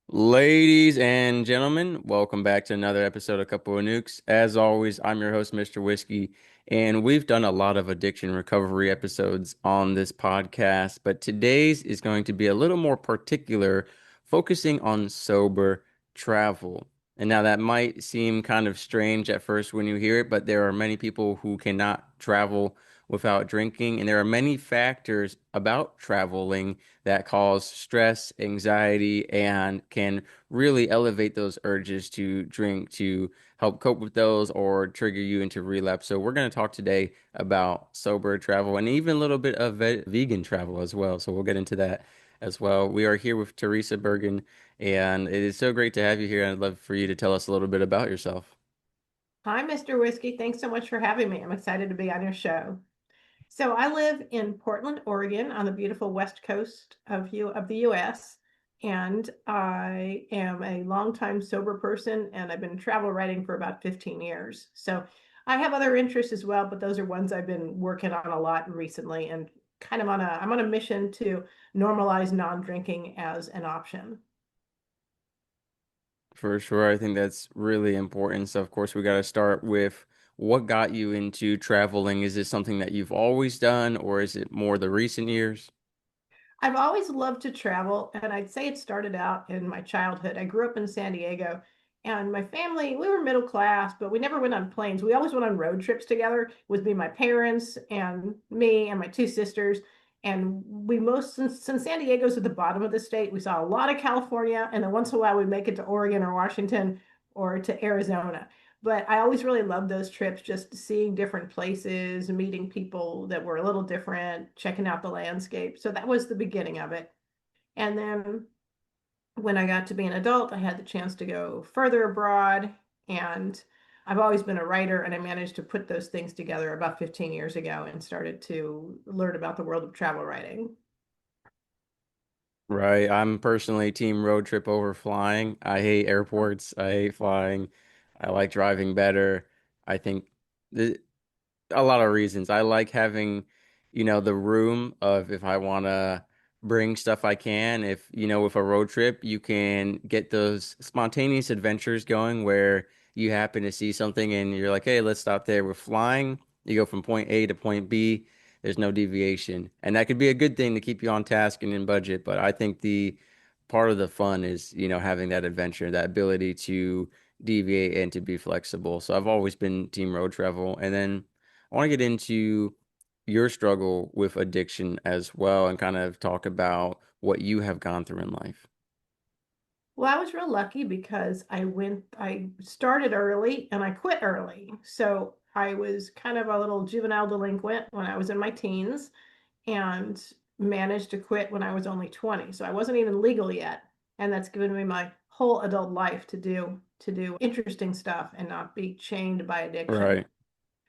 Ladies and gentlemen, welcome back to another episode of Couple of Nukes. As always, I'm your host, Mr. Whiskey, and we've done a lot of addiction recovery episodes on this podcast, but today's is going to be a little more particular, focusing on sober travel. And now that might seem kind of strange at first when you hear it, but there are many people who cannot travel without drinking, and there are many factors about traveling that cause stress, anxiety, and can really elevate those urges to drink to help cope with those or trigger you into relapse. So we're going to talk today about sober travel and even a little bit of vegan travel as well. So we'll get into that as well. We are here with Teresa Bergen, and it is so great to have you here. I'd love for you to tell us a little bit about yourself. Hi, Mr. Whiskey. Thanks so much for having me. I'm excited to be on your show. So I live in Portland, Oregon, on the beautiful west coast of the US, and I am a longtime sober person, and I've been travel writing for about 15 years. So I have other interests as well, but those are ones I've been working on a lot recently, and I'm on a mission to normalize non-drinking as an option. For sure, I think that's really important. So, of course, we got to start with what got you into traveling. Is this something that you've always done, or is it more the recent years? I've always loved to travel, and I'd say it started out in my childhood. I grew up in San Diego, and my family, we were middle class, but we never went on planes. We always went on road trips together. It was me, my parents, and me, and my two sisters. And since San Diego's at the bottom of the state, we saw a lot of California, and then once in a while we'd make it to Oregon or Washington or to Arizona. But I always really loved those trips, just seeing different places, meeting people that were a little different, checking out the landscape. So that was the beginning of it. And then when I got to be an adult, I had the chance to go further abroad. And I've always been a writer, and I managed to put those things together about 15 years ago and started to learn about the world of travel writing. Right. I'm personally team road trip over flying. I hate airports. I hate flying. I like driving better. I think the a lot of reasons. I like having, the room of if I want to bring stuff I can. If, with a road trip, you can get those spontaneous adventures going where you happen to see something and you're like, hey, let's stop there. With flying, you go from point A to point B. There's no deviation. And that could be a good thing to keep you on task and in budget. But I think the part of the fun is, having that adventure, that ability to deviate and to be flexible. So I've always been team road travel. And then I want to get into your struggle with addiction as well and kind of talk about what you have gone through in life. Well, I was real lucky because I started early and I quit early. So I was kind of a little juvenile delinquent when I was in my teens and managed to quit when I was only 20. So I wasn't even legal yet. And that's given me my whole adult life to do interesting stuff and not be chained by addiction. Right.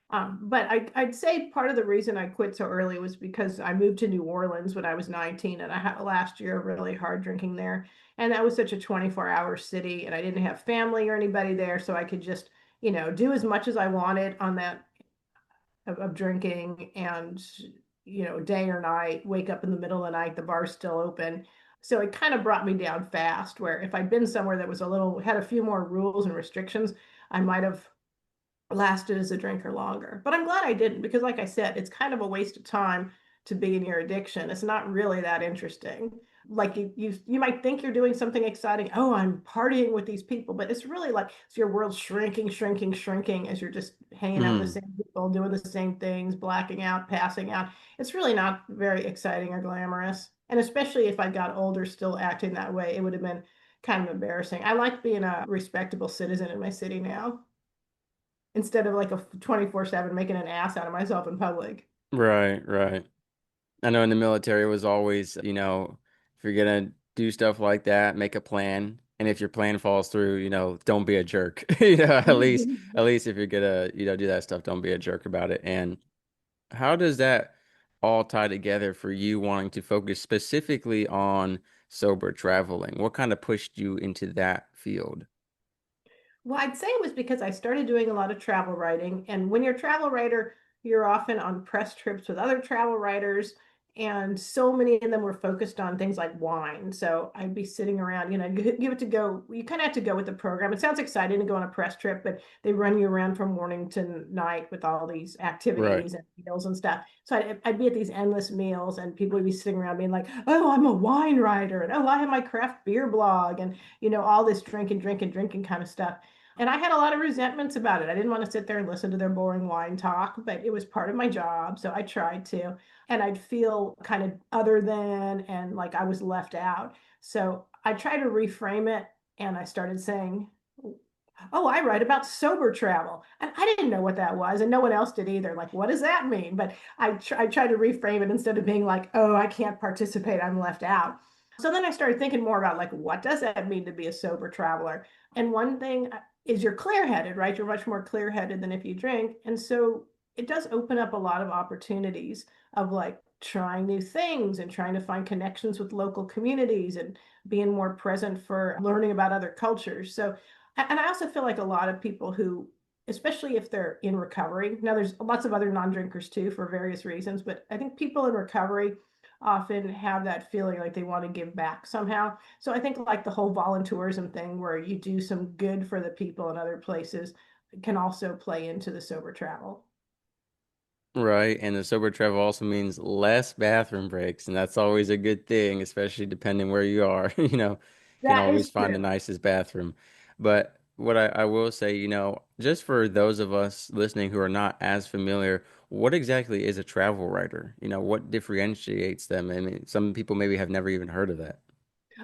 But I'd say part of the reason I quit so early was because I moved to New Orleans when I was 19, and I had last year really hard drinking there. And that was such a 24-hour city, and I didn't have family or anybody there, so I could just, do as much as I wanted on that of drinking and, day or night, wake up in the middle of the night, the bar's still open. So it kind of brought me down fast, where if I'd been somewhere that was had a few more rules and restrictions, I might have lasted as a drinker longer. But I'm glad I didn't because, like I said, it's kind of a waste of time to be in your addiction. It's not really that interesting. Like you might think you're doing something exciting. Oh, I'm partying with these people, but it's really like it's your world shrinking, shrinking, shrinking as you're just hanging out with the Mm, same people, doing the same things, blacking out, passing out. It's really not very exciting or glamorous. And especially if I got older, still acting that way, it would have been kind of embarrassing. I like being a respectable citizen in my city now instead of like a 24/7 making an ass out of myself in public. right, right. I know in the military it was always, if you're gonna do stuff like that, make a plan. And if your plan falls through, don't be a jerk. At least if you're gonna, do that stuff, don't be a jerk about it. And how does that all tie together for you wanting to focus specifically on sober traveling? What kind of pushed you into that field? Well, I'd say it was because I started doing a lot of travel writing. And when you're a travel writer, you're often on press trips with other travel writers. And so many of them were focused on things like wine. So I'd be sitting around, give it to go. You kind of have to go with the program. It sounds exciting to go on a press trip, but they run you around from morning to night with all these Right. activities and meals and stuff. So I'd be at these endless meals, and people would be sitting around being like, "Oh, I'm a wine writer," and "Oh, I have my craft beer blog," and all this drinking kind of stuff. And I had a lot of resentments about it. I didn't want to sit there and listen to their boring wine talk, but it was part of my job, so I tried to. And I'd feel kind of other than and like I was left out. So I tried to reframe it, and I started saying, "Oh, I write about sober travel." And I didn't know what that was, and no one else did either. Like, what does that mean? But I tried to reframe it instead of being like, "Oh, I can't participate, I'm left out." So then I started thinking more about like, what does that mean to be a sober traveler? And one thing is you're clear-headed, right? You're much more clear-headed than if you drink. And so it does open up a lot of opportunities of like trying new things and trying to find connections with local communities and being more present for learning about other cultures. So, and I also feel like a lot of people who, especially if they're in recovery, now there's lots of other non-drinkers too for various reasons, but I think people in recovery often have that feeling like they want to give back somehow. So I think like the whole volunteerism thing where you do some good for the people in other places can also play into the sober travel. Right. And the sober travel also means less bathroom breaks, and that's always a good thing, especially depending where you are. You can That always is find the true. nicest bathroom. But what I will say, just for those of us listening who are not as familiar, what exactly is a travel writer? What differentiates them? I mean, some people maybe have never even heard of that.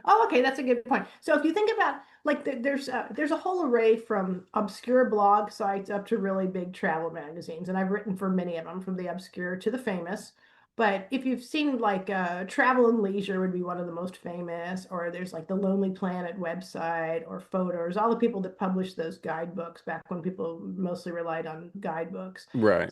Oh, okay, that's a good point. So if you think about like there's a whole array from obscure blog sites up to really big travel magazines, and I've written for many of them, from the obscure to the famous. But if you've seen like Travel and Leisure would be one of the most famous, or there's like the Lonely Planet website or Photos, all the people that published those guidebooks back when people mostly relied on guidebooks. Right.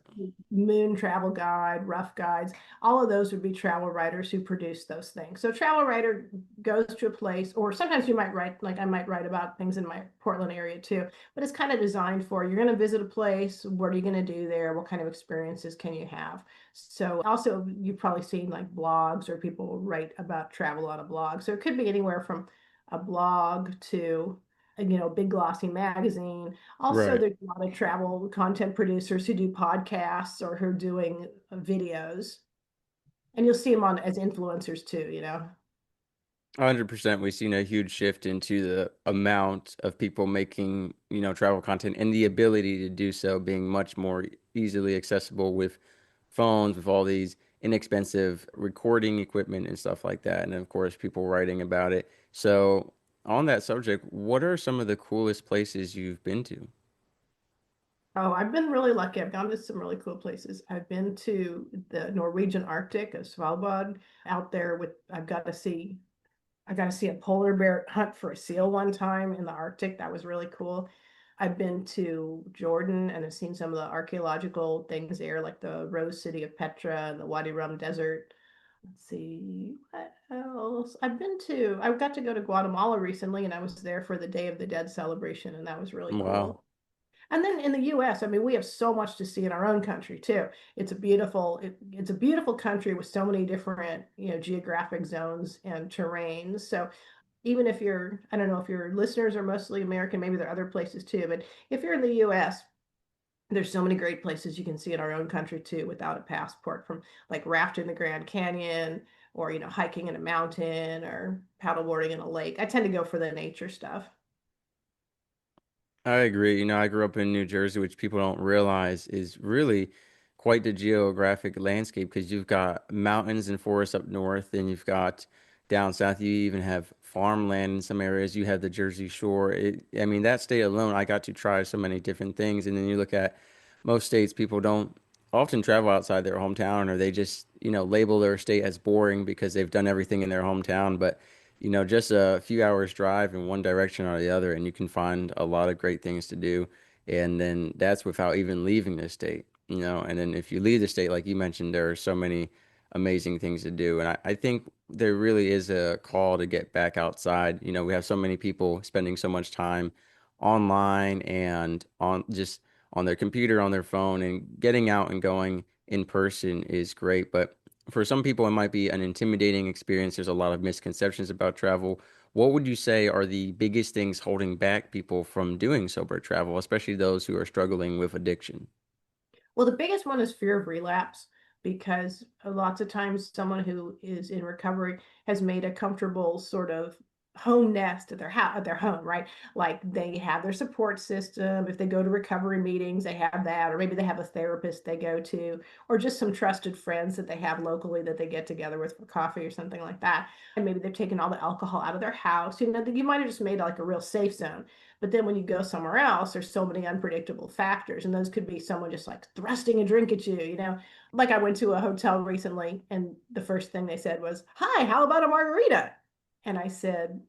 Moon Travel Guide, Rough Guides, all of those would be travel writers who produce those things. So travel writer goes to a place, or sometimes you might write, like I might write about things in my Portland area too, but it's kind of designed for you're going to visit a place. What are you going to do there? What kind of experiences can you have? So also you've probably seen like blogs or people write about travel on a blog. So it could be anywhere from a blog to big glossy magazine. Also, Right. there's a lot of travel content producers who do podcasts or who are doing videos, and you'll see them on as influencers too. 100%. We've seen a huge shift into the amount of people making, travel content and the ability to do so being much more easily accessible with phones, with all these inexpensive recording equipment and stuff like that. And of course, people writing about it. So, on that subject, what are some of the coolest places you've been to? Oh, I've been really lucky. I've gone to some really cool places. I've been to the Norwegian Arctic of Svalbard. Out there with, I got to see a polar bear hunt for a seal one time in the Arctic. That was really cool. I've been to Jordan and I've seen some of the archaeological things there, like the Rose City of Petra and the Wadi Rum Desert. Let's see what else. I got to go to Guatemala recently, and I was there for the Day of the Dead celebration, and that was really Wow. cool. And then in the US, I mean, we have so much to see in our own country too. It's a beautiful country with so many different, geographic zones and terrains. So even if I don't know if your listeners are mostly American, maybe there are other places too, but if you're in the US, there's so many great places you can see in our own country too without a passport, from like rafting the Grand Canyon or, hiking in a mountain or paddleboarding in a lake. I tend to go for the nature stuff. I agree. I grew up in New Jersey, which people don't realize is really quite the geographic landscape because you've got mountains and forests up north, and you've got down south. You even have farmland in some areas. You have the Jersey Shore. I mean, that state alone, I got to try so many different things. And then you look at most states, people don't often travel outside their hometown, or they just, label their state as boring because they've done everything in their hometown. But just a few hours drive in one direction or the other, and you can find a lot of great things to do. And then that's without even leaving the state. And then if you leave the state, like you mentioned, there are so many amazing things to do. And I think there really is a call to get back outside. We have so many people spending so much time online and on their computer, on their phone, and getting out and going in person is great. But for some people, it might be an intimidating experience. There's a lot of misconceptions about travel. What would you say are the biggest things holding back people from doing sober travel, especially those who are struggling with addiction? Well, the biggest one is fear of relapse because lots of times someone who is in recovery has made a comfortable sort of home nest at their house, at their home, right? Like they have their support system. If they go to recovery meetings, they have that, or maybe they have a therapist they go to, or just some trusted friends that they have locally that they get together with for coffee or something like that. And maybe they've taken all the alcohol out of their house. You might have just made like a real safe zone. But then when you go somewhere else, there's so many unpredictable factors. And those could be someone just like thrusting a drink at you. Like I went to a hotel recently, and the first thing they said was, "Hi, how about a margarita?" And I said,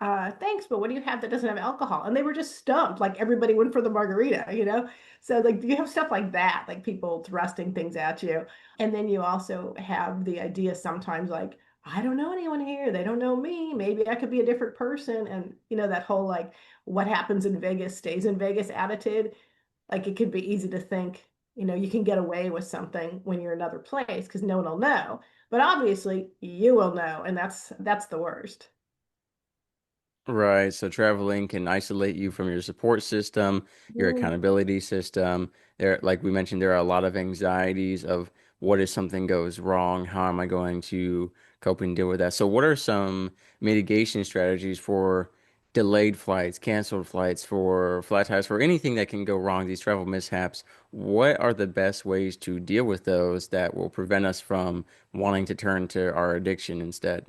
thanks, but what do you have that doesn't have alcohol? And they were just stumped. Like everybody went for the margarita. So like you have stuff like that, like people thrusting things at you. And then you also have the idea sometimes like, I don't know anyone here. They don't know me. Maybe I could be a different person. And that whole like what happens in Vegas stays in Vegas attitude. Like it could be easy to think, you can get away with something when you're in another place because no one will know. But obviously you will know, and that's the worst. Right. So traveling can isolate you from your support system, your Mhm. accountability system. There, like we mentioned, there are a lot of anxieties of what if something goes wrong? How am I going to cope and deal with that? So what are some mitigation strategies for delayed flights, canceled flights, for flat tires, for anything that can go wrong, these travel mishaps? What are the best ways to deal with those that will prevent us from wanting to turn to our addiction instead?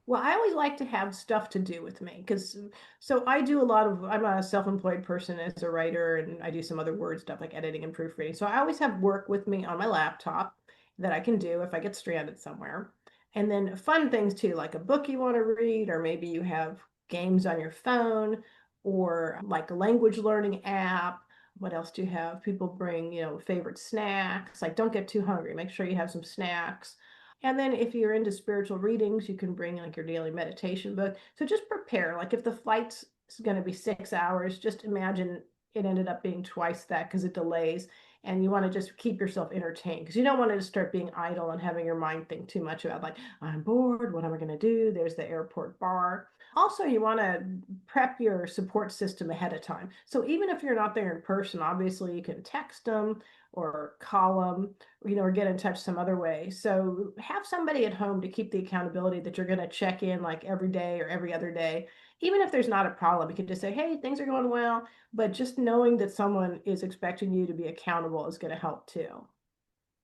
Well, I always like to have stuff to do with me because so I do a lot of I'm a self-employed person as a writer and I do some other word stuff like editing and proofreading. So I always have work with me on my laptop that I can do if I get stranded somewhere. And then fun things too, like a book you want to read, or maybe you have games on your phone or like a language learning app. What else do you have? People bring, favorite snacks. Like don't get too hungry. Make sure you have some snacks. And then if you're into spiritual readings, you can bring like your daily meditation book. So just prepare. Like if the flight's going to be 6 hours, just imagine it ended up being twice that because it delays. And you want to just keep yourself entertained because you don't want to just start being idle and having your mind think too much about like, I'm bored. What am I going to do? There's the airport bar. Also, you want to prep your support system ahead of time. So even if you're not there in person, obviously you can text them or call them or get in touch some other way. So have somebody at home to keep the accountability that you're going to check in like every day or every other day. Even if there's not a problem, you can just say, hey, things are going well. But just knowing that someone is expecting you to be accountable is going to help too.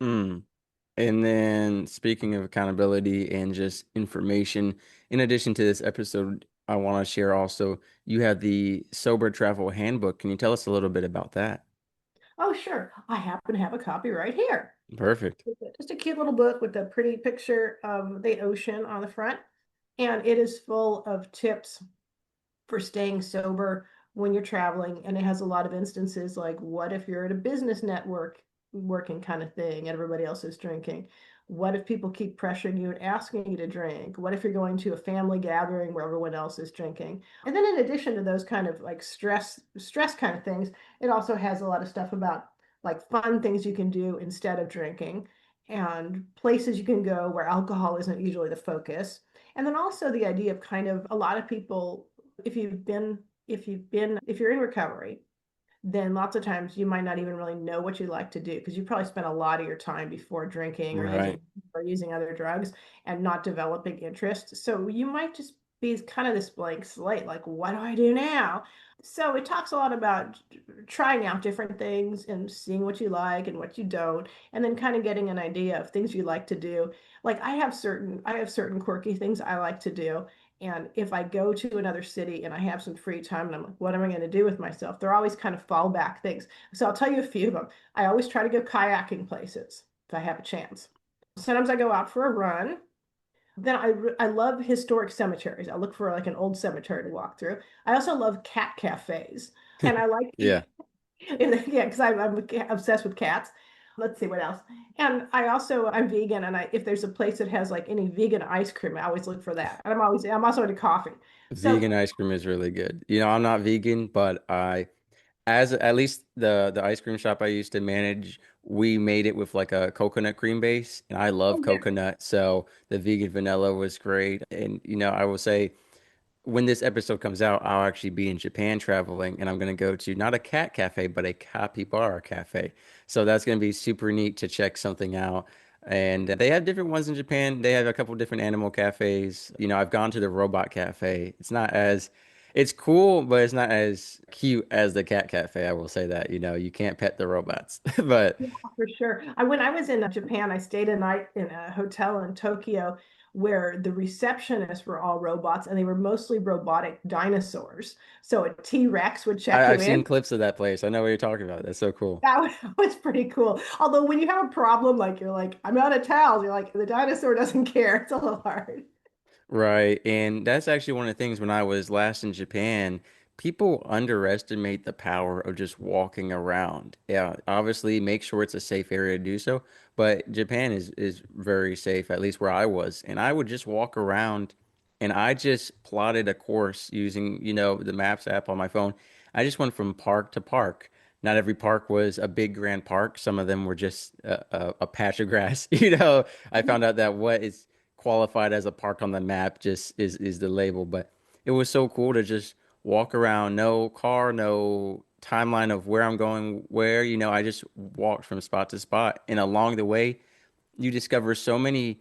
Mm. And then speaking of accountability and just information, in addition to this episode, I want to share also, you have the Sober Travel Handbook. Can you tell us a little bit about that? Oh, sure. I happen to have a copy right here. Perfect. Just a cute little book with a pretty picture of the ocean on the front. And it is full of tips for staying sober when you're traveling. And it has a lot of instances like what if you're at a business network working kind of thing and everybody else is drinking? What if people keep pressuring you and asking you to drink? What if you're going to a family gathering where everyone else is drinking? And then in addition to those kind of like stress kind of things, it also has a lot of stuff about like fun things you can do instead of drinking and places you can go where alcohol isn't usually the focus. And then also the idea of kind of a lot of people if you're in recovery, then lots of times you might not even really know what you like to do because you probably spent a lot of your time before drinking Right. or using other drugs and not developing interest. So you might just be kind of this blank slate, like, what do I do now? So it talks a lot about trying out different things and seeing what you like and what you don't, and then kind of getting an idea of things you like to do. Like I have certain quirky things I like to do. And if I go to another city and I have some free time and I'm like, what am I going to do with myself? They're always kind of fallback things. So I'll tell you a few of them. I always try to go kayaking places if I have a chance. Sometimes I go out for a run. Then I love historic cemeteries. I look for like an old cemetery to walk through. I also love cat cafes. And I like, Yeah. yeah, because I'm obsessed with cats. Let's see what else. And I'm vegan, and if there's a place that has like any vegan ice cream, I always look for that. And I'm also into coffee. So Vegan ice cream is really good. I'm not vegan, but I as at least the ice cream shop I used to manage, we made it with like a coconut cream base, and I love Oh yeah. coconut, so the vegan vanilla was great. And I will say when this episode comes out, I'll actually be in Japan traveling, and I'm going to go to not a cat cafe, but a capybara cafe. So that's going to be super neat to check something out. And they have different ones in Japan. They have a couple different animal cafes. I've gone to the robot cafe. It's cool, but it's not as cute as the cat cafe. I will say that. You can't pet the robots. But Yeah, for sure. When I was in Japan, I stayed a night in a hotel in Tokyo where the receptionists were all robots and they were mostly robotic dinosaurs. So a T-Rex would check you I've seen in. clips of that place. I know what you're talking about. That's so cool. That was pretty cool. Although when you have a problem, like you're like, I'm out of towels, you're like, the dinosaur doesn't care. It's a little hard. Right. And that's actually one of the things when I was last in Japan, people underestimate the power of just walking around. Yeah, obviously make sure it's a safe area to do so, but Japan is very safe, at least where I was. And I would just walk around and I just plotted a course using, the Maps app on my phone. I just went from park to park. Not every park was a big grand park. Some of them were just a patch of grass. I found out that what is qualified as a park on the map just is the label. But it was so cool to just walk around, no car, no timeline of where I'm going, where, I just walked from spot to spot. And along the way, you discover so many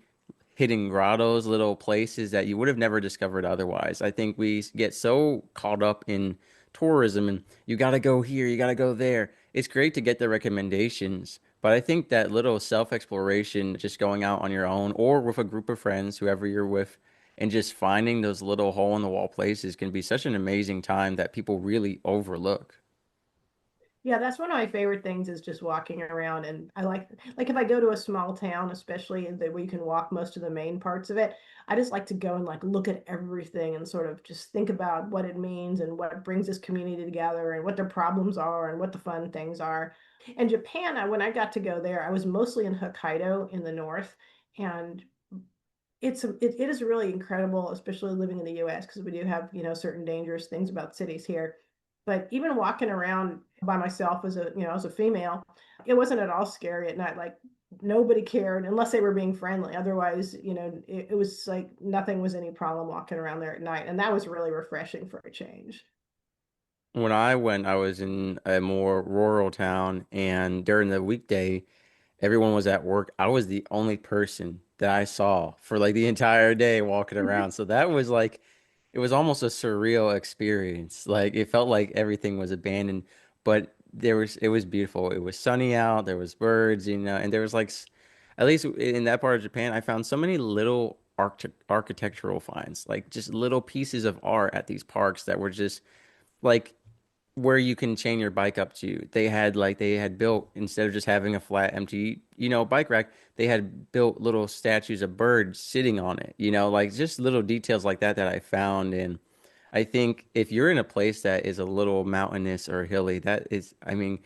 hidden grottos, little places that you would have never discovered otherwise. I think we get so caught up in tourism and you got to go here, you got to go there. It's great to get the recommendations, but I think that little self-exploration, just going out on your own or with a group of friends, whoever you're with, and just finding those little hole in the wall places can be such an amazing time that people really overlook. Yeah, that's one of my favorite things is just walking around. And I like if I go to a small town, especially where you can walk most of the main parts of it, I just like to go and like look at everything and sort of just think about what it means and what brings this community together and what their problems are and what the fun things are. And Japan, when I got to go there, I was mostly in Hokkaido in the north, and it is really incredible, especially living in the US, because we do have, certain dangerous things about cities here. But even walking around by myself as a female, it wasn't at all scary at night. Like nobody cared unless they were being friendly. Otherwise, it was like nothing was any problem walking around there at night. And that was really refreshing for a change. When I went, I was in a more rural town, and during the weekday, everyone was at work. I was the only person that I saw for like the entire day walking around. So that was like, it was almost a surreal experience. Like it felt like everything was abandoned, but it was beautiful. It was sunny out, there was birds, and there was like, at least in that part of Japan, I found so many little architectural finds, like just little pieces of art at these parks that were just like where you can chain your bike up to. They had built, instead of just having a flat empty, bike rack, they had built little statues of birds sitting on it, like just little details like that that I found. And I think if you're in a place that is a little mountainous or hilly, that is, I mean,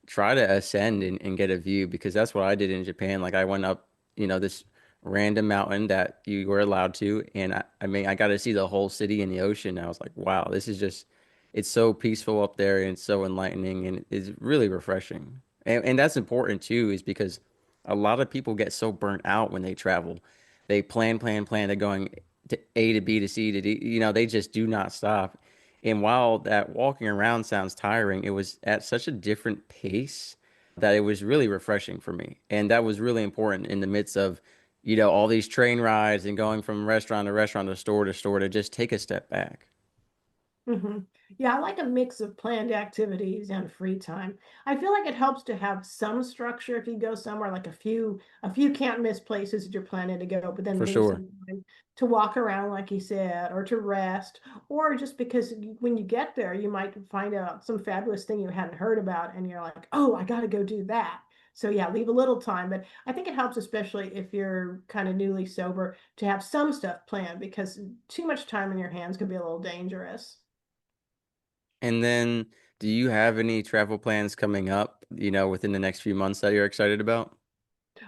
try to ascend and get a view, because that's what I did in Japan. Like I went up, this random mountain that you were allowed to, and I mean, I got to see the whole city and the ocean. I was like, wow, this is just, it's so peaceful up there and it's so enlightening and it's really refreshing. And that's important too, is because a lot of people get so burnt out when they travel. They plan, plan, plan. They're going to A to B to C to D. They just do not stop. And while that walking around sounds tiring, it was at such a different pace that it was really refreshing for me. And that was really important in the midst of, all these train rides and going from restaurant to restaurant to store to just take a step back. hmm Yeah, I like a mix of planned activities and free time. I feel like it helps to have some structure if you go somewhere, like a few can't miss places that you're planning to go, but then For leave sure. some time to walk around, like you said, or to rest, or just because when you get there, you might find out some fabulous thing you hadn't heard about, and you're like, oh, I got to go do that. So yeah, leave a little time, but I think it helps, especially if you're kind of newly sober, to have some stuff planned because too much time in your hands can be a little dangerous. And then, do you have any travel plans coming up, within the next few months that you're excited about?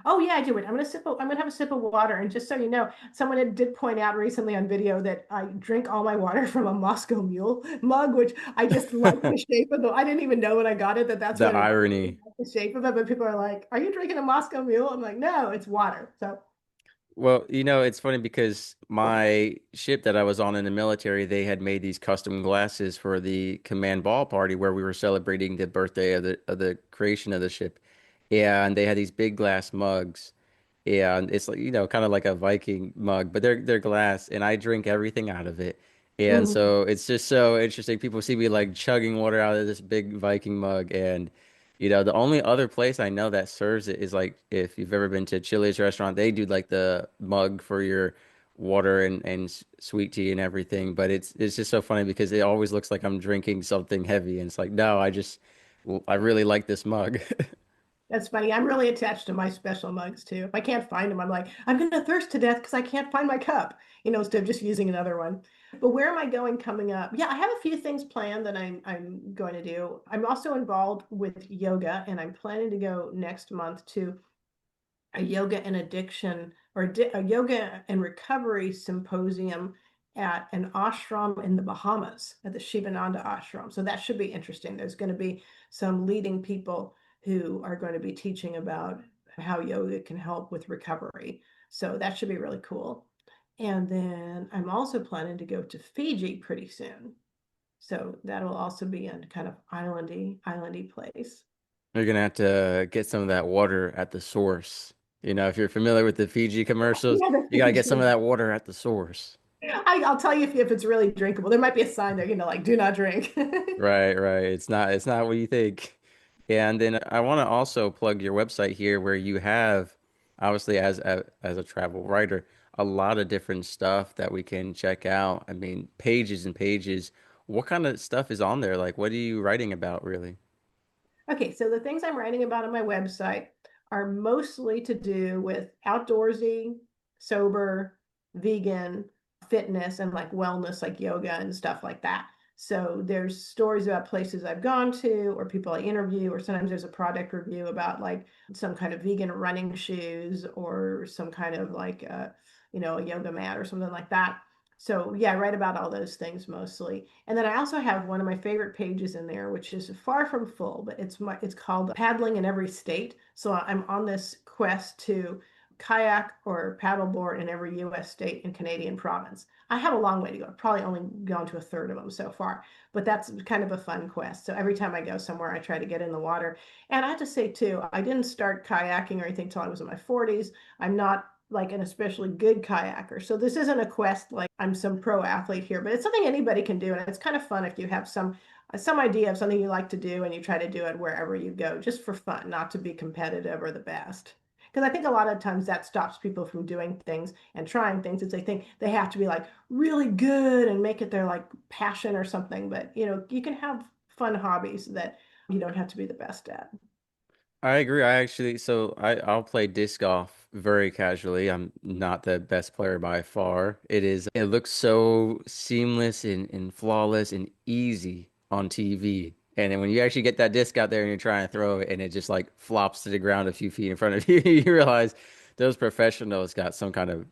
Oh yeah, I do it. I'm gonna have a sip of water. And just so you know, someone did point out recently on video that I drink all my water from a Moscow Mule mug, which I just like the shape of the. I didn't even know when I got it that that's The what it is. irony. The shape of it, but people are like, "Are you drinking a Moscow Mule?" I'm like, "No, it's water." So, Well, it's funny because my ship that I was on in the military, they had made these custom glasses for the command ball party where we were celebrating the birthday of the creation of the ship. Yeah, and they had these big glass mugs. Yeah, and it's like, kind of like a Viking mug, but they're glass, and I drink everything out of it. And mhm. so it's just so interesting. People see me like chugging water out of this big Viking mug, and the only other place I know that serves it is like if you've ever been to Chili's restaurant, they do like the mug for your water and sweet tea and everything. But it's just so funny because it always looks like I'm drinking something heavy, and it's like, no, I really like this mug. That's funny. I'm really attached to my special mugs too. If I can't find them, I'm like, I'm gonna thirst to death because I can't find my cup, instead of just using another one. But where am I going coming up? Yeah, I have a few things planned that I'm going to do. I'm also involved with yoga, and I'm planning to go next month to a yoga and addiction or a yoga and recovery symposium at an ashram in the Bahamas at the Shivananda ashram. So that should be interesting. There's going to be some leading people who are going to be teaching about how yoga can help with recovery. So that should be really cool. And then I'm also planning to go to Fiji pretty soon. So that will also be a kind of islandy place. You're gonna have to get some of that water at the source. If you're familiar with the Fiji commercials, Yeah, the you gotta get some of Fiji. that water at the source. I'll tell you if it's really drinkable. There might be a sign there, like do not drink. Right, right. It's not what you think. Yeah, and then I want to also plug your website here where you have obviously as a travel writer, a lot of different stuff that we can check out. I mean, pages and pages. What kind of stuff is on there? Like, what are you writing about really? Okay, so the things I'm writing about on my website are mostly to do with outdoorsy, sober, vegan, fitness, and like wellness, like yoga and stuff like that. So there's stories about places I've gone to, or people I interview, or sometimes there's a product review about like some kind of vegan running shoes, or some kind of like a yoga mat or something like that. So yeah, I write about all those things mostly. And then I also have one of my favorite pages in there, which is far from full, but it's called Paddling in Every State. So I'm on this quest to kayak or paddleboard in every US state and Canadian province. I have a long way to go. I've probably only gone to a third of them so far, but that's kind of a fun quest. So every time I go somewhere, I try to get in the water. And I have to say too, I didn't start kayaking or anything until I was in my 40s. I'm not like an especially good kayaker. So this isn't a quest like I'm some pro athlete here, but it's something anybody can do. And it's kind of fun if you have some idea of something you like to do and you try to do it wherever you go, just for fun, not to be competitive or the best. Because I think a lot of times that stops people from doing things and trying things is they think they have to be like really good and make it their like passion or something. But you can have fun hobbies that you don't have to be the best at. I agree. I'll play disc golf very casually. I'm not the best player by far. It looks so seamless and flawless and easy on TV. And then when you actually get that disc out there and you're trying to throw it and it just like flops to the ground a few feet in front of you, you realize those professionals got some kind of,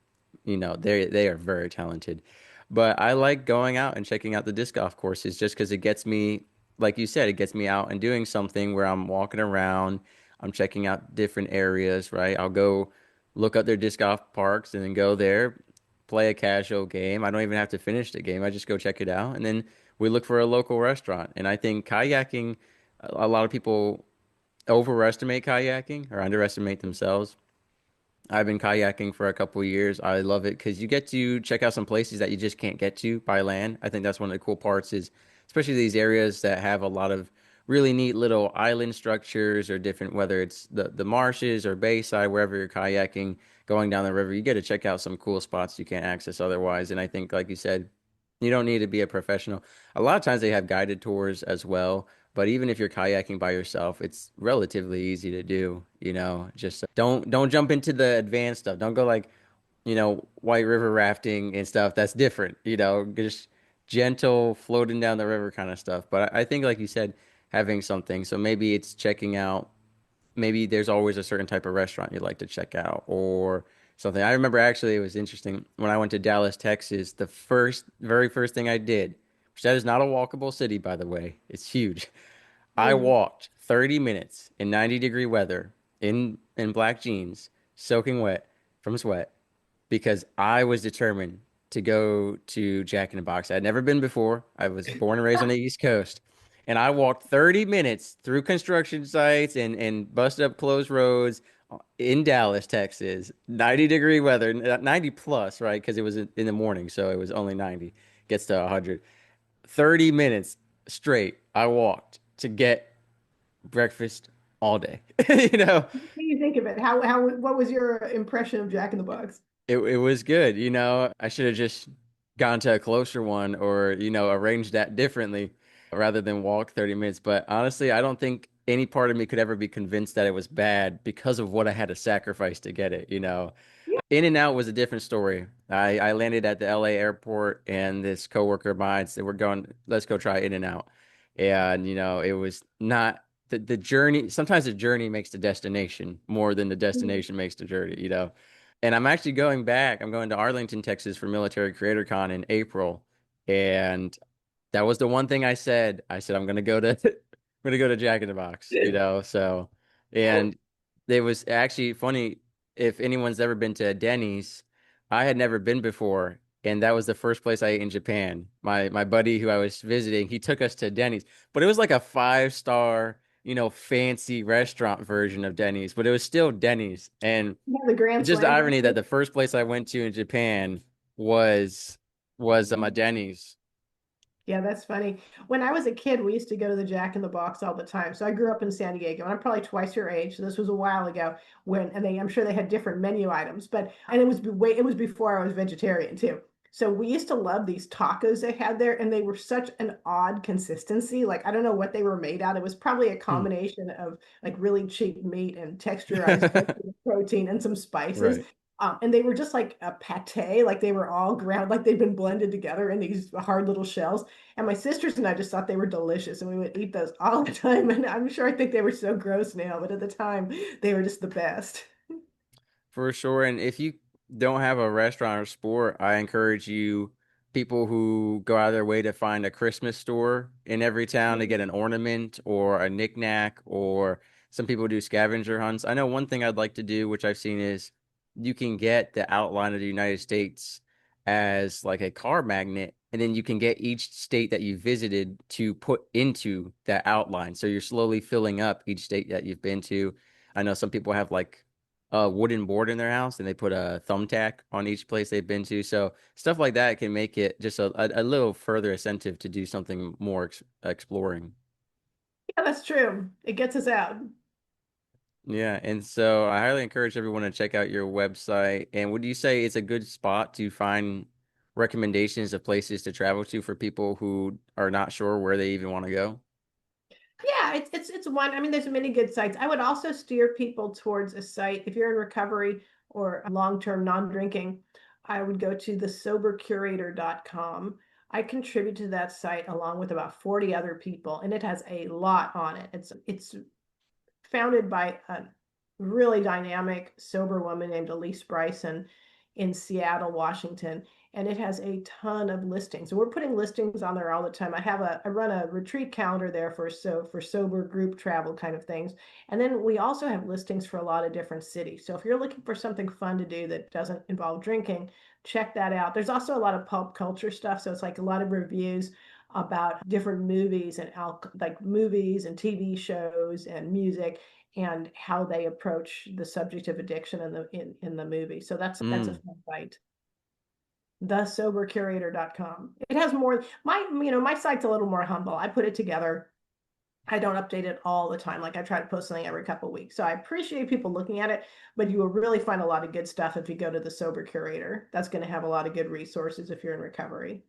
they are very talented. But I like going out and checking out the disc golf courses just because it gets me, like you said, it gets me out and doing something where I'm walking around. I'm checking out different areas, right? I'll go look up their disc golf parks and then go there, play a casual game. I don't even have to finish the game. I just go check it out. And then we look for a local restaurant. And I think kayaking, a lot of people overestimate kayaking or underestimate themselves. I've been kayaking for a couple of years. I love it because you get to check out some places that you just can't get to by land. I think that's one of the cool parts is especially these areas that have a lot of really neat little island structures or different, whether it's the marshes or bayside, wherever you're kayaking, going down the river, you get to check out some cool spots you can't access otherwise. And I think, like you said, you don't need to be a professional. A lot of times they have guided tours as well. But even if you're kayaking by yourself, it's relatively easy to do, just don't jump into the advanced stuff. Don't go like, white river rafting and stuff. That's different, just gentle floating down the river kind of stuff. But I think like you said, having something. So maybe it's checking out maybe there's always a certain type of restaurant you'd like to check out or something. I remember actually it was interesting when I went to Dallas, Texas, the very first thing I did, which that is not a walkable city, by the way. It's huge. I Mm. walked 30 minutes in 90-degree weather in black jeans, soaking wet from sweat because I was determined to go to Jack in the Box. I had never been before. I was born and raised on the East Coast. And I walked 30 minutes through construction sites and busted up closed roads in Dallas, Texas. 90-degree weather, 90 plus, right? Because it was in the morning, so it was only 90. Gets to 100. 30 minutes straight, I walked to get breakfast all day. You know, What do you think of it? What was your impression of Jack in the Box? it was good. You know, I should have just gone to a closer one or, arranged that differently rather than walk 30 minutes. But honestly, I don't think any part of me could ever be convinced that it was bad because of what I had to sacrifice to get it, you know. Yeah, In and Out was a different story. I landed at the LA airport and this coworker of mine said, "We're going, let's go try In and Out." And, it was not the journey. Sometimes the journey makes the destination more than the destination makes the journey, you know. And I'm actually going back. I'm going to Arlington, Texas for Military Creator Con in April. And that was the one thing I said. I said I'm gonna go to I'm gonna go to Jack in the Box, you know. So, and it was actually funny if anyone's ever been to Denny's. I had never been before, and that was the first place I ate in Japan. My buddy who I was visiting, he took us to Denny's, but it was like a five-star, fancy restaurant version of Denny's, but it was still Denny's. And the Grand it's just the Slam irony that bracelet. the first place I went to in Japan was a Denny's. Yeah, that's funny. When I was a kid, we used to go to the Jack in the Box all the time. So I grew up in San Diego, and I'm probably twice your age. So this was a while ago I'm sure they had different menu items, and it was before I was vegetarian too. So we used to love these tacos they had there, and they were such an odd consistency. Like I don't know what they were made out. It was probably a Hmm. combination of like really cheap meat and texturized protein and some spices. Right. And they were just like a pate, like they were all ground, like they'd been blended together in these hard little shells. And my sisters and I just thought they were delicious, and we would eat those all the time. And I'm sure I think they were so gross now, but at the time, they were just the best. For sure. And if you don't have a restaurant or sport, I encourage you, people who go out of their way to find a Christmas store in every town to get an ornament or a knickknack, or some people do scavenger hunts. I know one thing I'd like to do, which I've seen, is you can get the outline of the United States as like a car magnet, and then you can get each state that you visited to put into that outline. So you're slowly filling up each state that you've been to. I know some people have like a wooden board in their house and they put a thumbtack on each place they've been to. So stuff like that can make it just a little further incentive to do something more exploring. Yeah, that's true. It gets us out. Yeah, and so I highly encourage everyone to check out your website. And would you say it's a good spot to find recommendations of places to travel to for people who are not sure where they even want to go? Yeah, it's one. I mean, there's many good sites. I would also steer people towards a site if you're in recovery or long-term non-drinking. I would go to the sobercurator.com. I contribute to that site along with about 40 other people, and it has a lot on it. It's founded by a really dynamic, sober woman named Elise Bryson in Seattle, Washington. And it has a ton of listings. So we're putting listings on there all the time. I run a retreat calendar there for sober group travel kind of things. And then we also have listings for a lot of different cities. So if you're looking for something fun to do that doesn't involve drinking, check that out. There's also a lot of pop culture stuff. So it's like a lot of reviews about different movies and like movies and TV shows and music and how they approach the subject of addiction in the movie. So that's a Mm. fun site. Thesobercurator.com. It has more my site's a little more humble. I put it together. I don't update it all the time. Like I try to post something every couple of weeks. So I appreciate people looking at it, but you will really find a lot of good stuff if you go to the Sober Curator. That's going to have a lot of good resources if you're in recovery.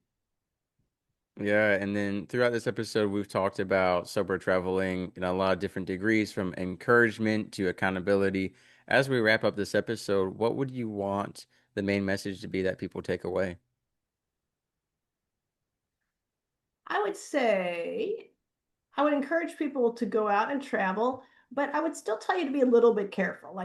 Yeah, and then throughout this episode, we've talked about sober traveling in a lot of different degrees, from encouragement to accountability. As we wrap up this episode, what would you want the main message to be that people take away? I would say I would encourage people to go out and travel, But I would still tell you to be a little bit careful.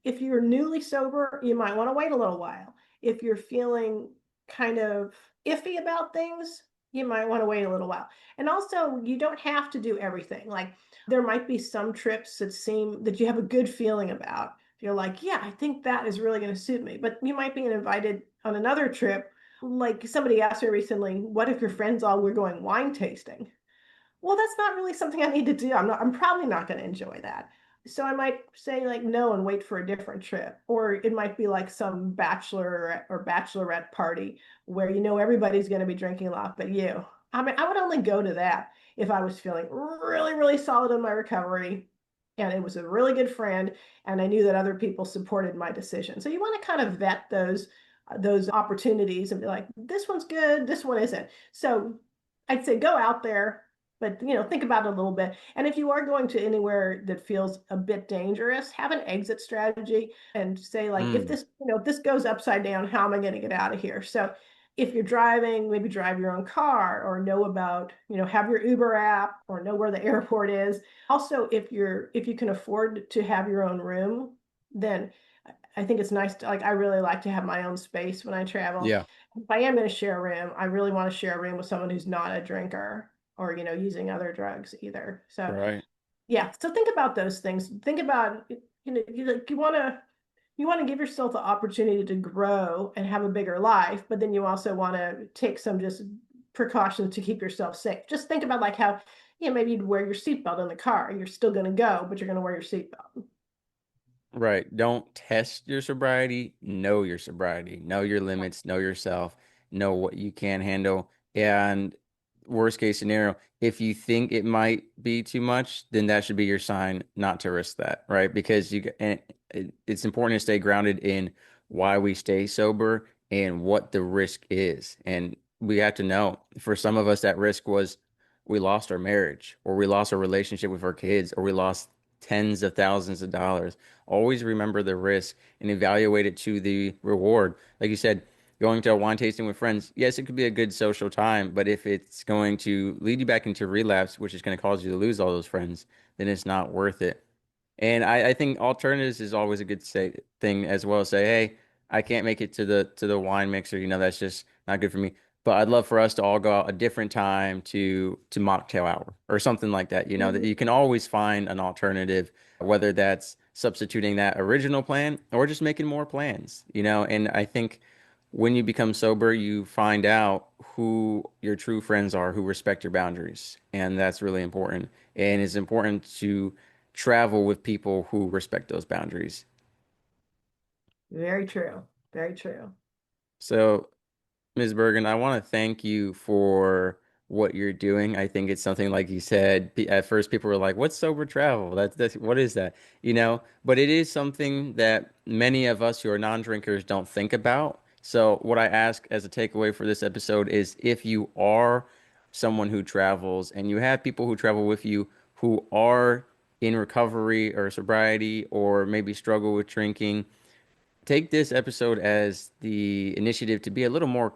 If you're newly sober, you might want to wait a little while. If you're feeling kind of iffy about things, you might want to wait a little while. And also, you don't have to do everything. Like there might be some trips that seem that you have a good feeling about. You're like, yeah, I think that is really going to suit me. But you might be invited on another trip. Like somebody asked me recently, what if your friends all were going wine tasting? Well, that's not really something I need to do. I'm probably not going to enjoy that. So I might say like no and wait for a different trip. Or it might be like some bachelor or bachelorette party where everybody's going to be drinking a lot but you. I mean, I would only go to that if I was feeling really, really solid in my recovery and it was a really good friend and I knew that other people supported my decision. So you want to kind of vet those opportunities and be like, this one's good, this one isn't. So I'd say go out there, but think about it a little bit. And if you are going to anywhere that feels a bit dangerous, have an exit strategy and say like, if Mm, this goes upside down, how am I going to get out of here? So if you're driving, maybe drive your own car or know about, have your Uber app or know where the airport is. Also, if you can afford to have your own room, then I think it's nice to like I really like to have my own space when I travel. yeah, If I am going to share a room, I really want to share a room with someone who's not a drinker or using other drugs either. So right. yeah, so think about those things. Think about you want to give yourself the opportunity to grow and have a bigger life, but then you also want to take some just precautions to keep yourself safe. Just think about like how maybe you'd wear your seatbelt in the car. You're still going to go, but you're going to wear your seatbelt. Right. Don't test your sobriety. Know your sobriety. Know your limits. Know yourself. Know what you can handle. And worst case scenario, if you think it might be too much, then that should be your sign not to risk that, right? Because it's important to stay grounded in why we stay sober and what the risk is. And we have to know for some of us, that risk was we lost our marriage or we lost our relationship with our kids or we lost tens of thousands of dollars. Always remember the risk and evaluate it to the reward. Like you said, going to a wine tasting with friends, yes, it could be a good social time, but if it's going to lead you back into relapse, which is going to cause you to lose all those friends, then it's not worth it. And I think alternatives is always a good thing as well. Say, hey, I can't make it to the wine mixer. That's just not good for me. But I'd love for us to all go out a different time to mocktail hour or something like that. That Mhm. you can always find an alternative, whether that's substituting that original plan or just making more plans. And I think when you become sober, you find out who your true friends are, who respect your boundaries, and that's really important. And it's important to travel with people who respect those boundaries. Very true. Very true. So, Ms. Bergen, I want to thank you for what you're doing. I think it's something like you said. At first, people were like, "What's sober travel? That's what is that?" But it is something that many of us who are non-drinkers don't think about. So, what I ask as a takeaway for this episode is if you are someone who travels and you have people who travel with you who are in recovery or sobriety or maybe struggle with drinking, take this episode as the initiative to be a little more,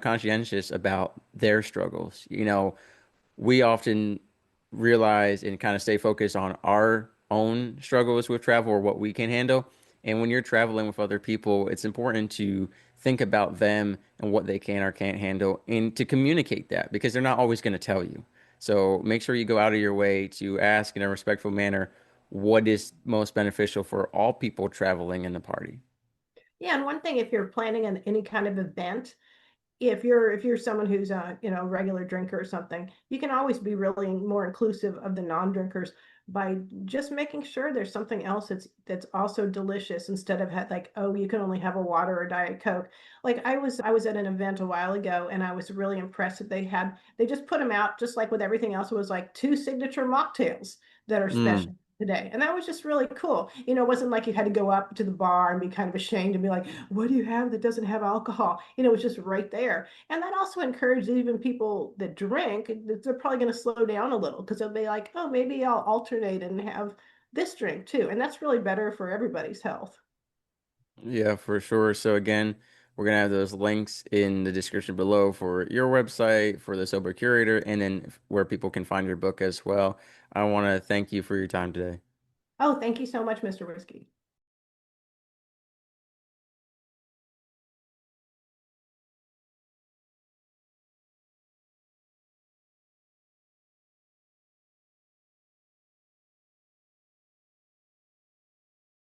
conscientious about their struggles. We often realize and kind of stay focused on our own struggles with travel or what we can handle. And when you're traveling with other people, it's important to think about them and what they can or can't handle and to communicate that because they're not always going to tell you. So make sure you go out of your way to ask in a respectful manner what is most beneficial for all people traveling in the party. Yeah, and one thing, if you're planning any kind of event, if you're someone who's a regular drinker or something, you can always be really more inclusive of the non-drinkers by just making sure there's something else that's also delicious instead of like, oh, you can only have a water or Diet Coke. Like I was at an event a while ago and I was really impressed that they just put them out just like with everything else. It was like two signature mocktails that are Mm. special today. And that was just really cool. It wasn't like you had to go up to the bar and be kind of ashamed and be like, what do you have that doesn't have alcohol? It was just right there. And that also encourages even people that drink, they're probably going to slow down a little because they'll be like, oh, maybe I'll alternate and have this drink too. And that's really better for everybody's health. Yeah, for sure. So again, we're gonna have those links in the description below for your website, for the Sober Curator, and then where people can find your book as well. I want to thank you for your time today. Oh, thank you so much, Mr. Whiskey.